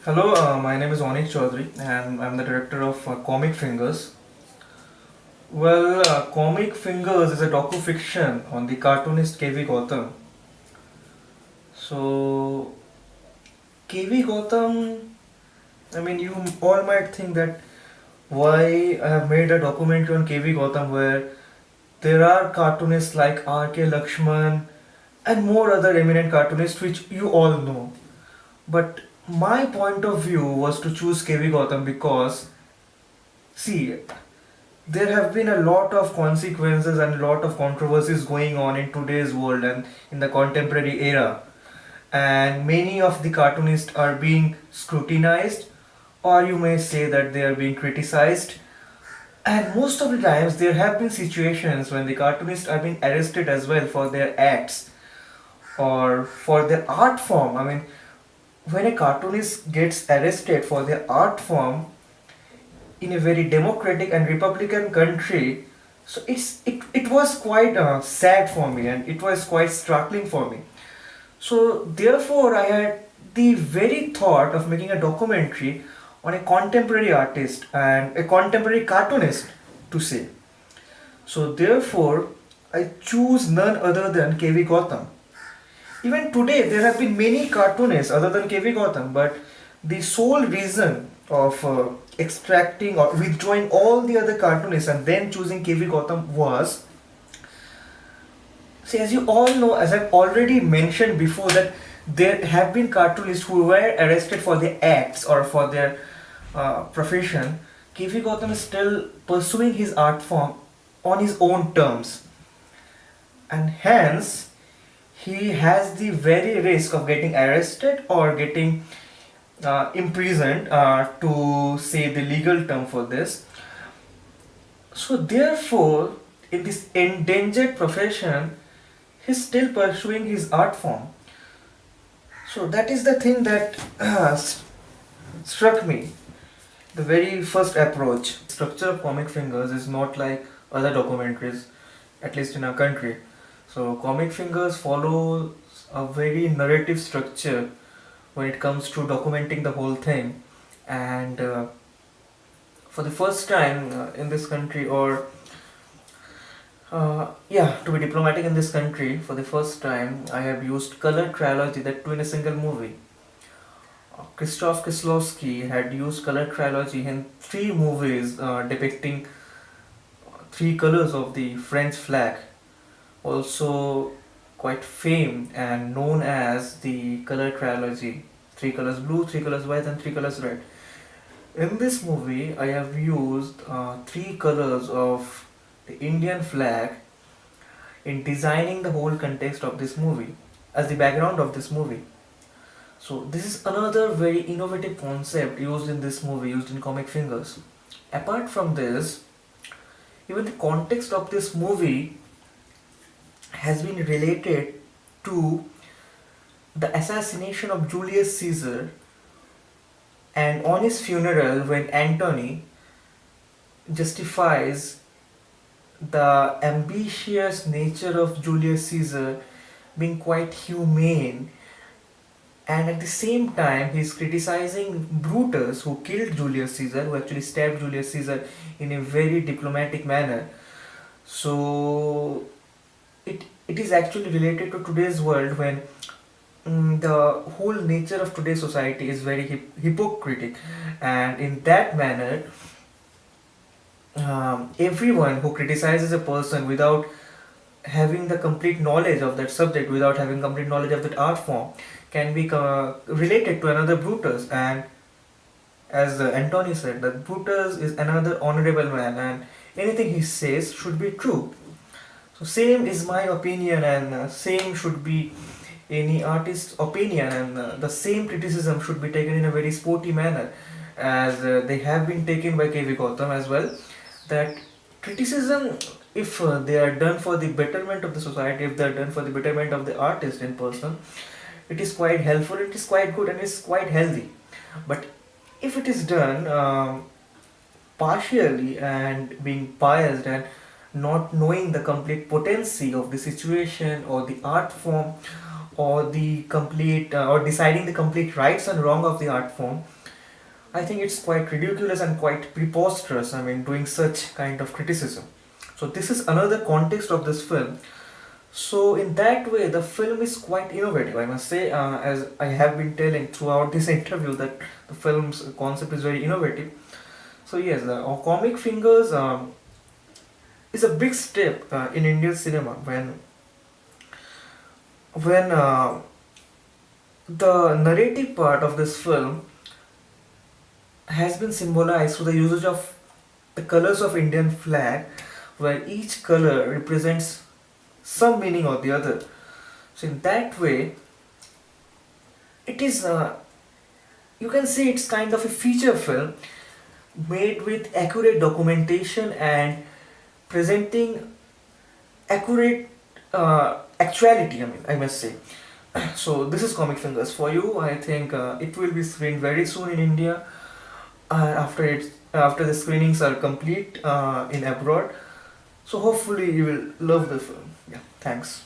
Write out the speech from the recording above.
Hello, my name is Onik Chaudhary and I'm the director of Comic Fingers. Comic Fingers is a docu-fiction on the cartoonist K.V. Gautam. So, K.V. Gautam, you all might think that why I have made a documentary on K.V. Gautam where there are cartoonists like R.K. Lakshman and more other eminent cartoonists which you all know. But my point of view was to choose K.V. Gautam because, see, there have been a lot of consequences and a lot of controversies going on in today's world and in the contemporary era, and many of the cartoonists are being scrutinized, or you may say that they are being criticized. And most of the times there have been situations when the cartoonists are being arrested as well for their acts or for their art form. When a cartoonist gets arrested for their art form in a very democratic and republican country, so it was quite sad for me and it was quite struggling for me. So therefore I had the very thought of making a documentary on a contemporary artist and a contemporary cartoonist to say. So therefore I choose none other than KV Gautam. Even today, there have been many cartoonists other than KV Gautam, but the sole reason of extracting or withdrawing all the other cartoonists and then choosing KV Gautam was, see, as you all know, as I've already mentioned before, that there have been cartoonists who were arrested for their acts or for their profession. KV Gautam is still pursuing his art form on his own terms, and hence he has the very risk of getting arrested or getting imprisoned, to say the legal term for this. So therefore, in this endangered profession, he's still pursuing his art form. So that is the thing that struck me. The very first approach. Structure of Comic Fingers is not like other documentaries, at least in our country. So Comic Fingers follows a very narrative structure when it comes to documenting the whole thing. And for the first time in this country, or to be diplomatic in this country, for the first time I have used color trilogy, that too in a single movie. Krzysztof Kieslowski had used color trilogy in three movies depicting three colors of the French flag, also quite famed and known as the color trilogy: three colors blue, three colors white, and three colors red. In this movie, I have used three colors of the Indian flag in designing the whole context of this movie as the background of this movie. So this is another very innovative concept used in this movie, used in Comic Fingers. Apart from this, even the context of this movie has been related to the assassination of Julius Caesar, and on his funeral when Antony justifies the ambitious nature of Julius Caesar being quite humane, and at the same time he's criticizing Brutus, who killed Julius Caesar, who actually stabbed Julius Caesar in a very diplomatic manner. So it is actually related to today's world when the whole nature of today's society is very hypocritic, and in that manner everyone who criticizes a person without having the complete knowledge of that subject, without having complete knowledge of that art form, can be related to another Brutus. And as Antony said, that Brutus is another honorable man and anything he says should be true. So same is my opinion, and same should be any artist's opinion, and the same criticism should be taken in a very sporty manner, as they have been taken by KV Gautam as well. That criticism, if they are done for the betterment of the society, if they are done for the betterment of the artist in person, it is quite helpful, it is quite good, and it is quite healthy. But if it is done partially and being biased and not knowing the complete potency of the situation or the art form, or the complete or deciding the complete rights and wrong of the art form, I think it's quite ridiculous and quite preposterous, I mean, doing such kind of criticism. So this is another context of this film. So in that way, the film is quite innovative, I must say, as I have been telling throughout this interview that the film's concept is very innovative. So yes, the Comic Fingers is a big step in Indian cinema when the narrative part of this film has been symbolized through the usage of the colors of Indian flag, where each color represents some meaning or the other. So in that way, it is you can say it's kind of a feature film made with accurate documentation and presenting accurate actuality. I mean, I must say. So this is Comic Fingers for you. I think it will be screened very soon in India. After the screenings are complete in abroad. So hopefully you will love the film. Yeah, thanks.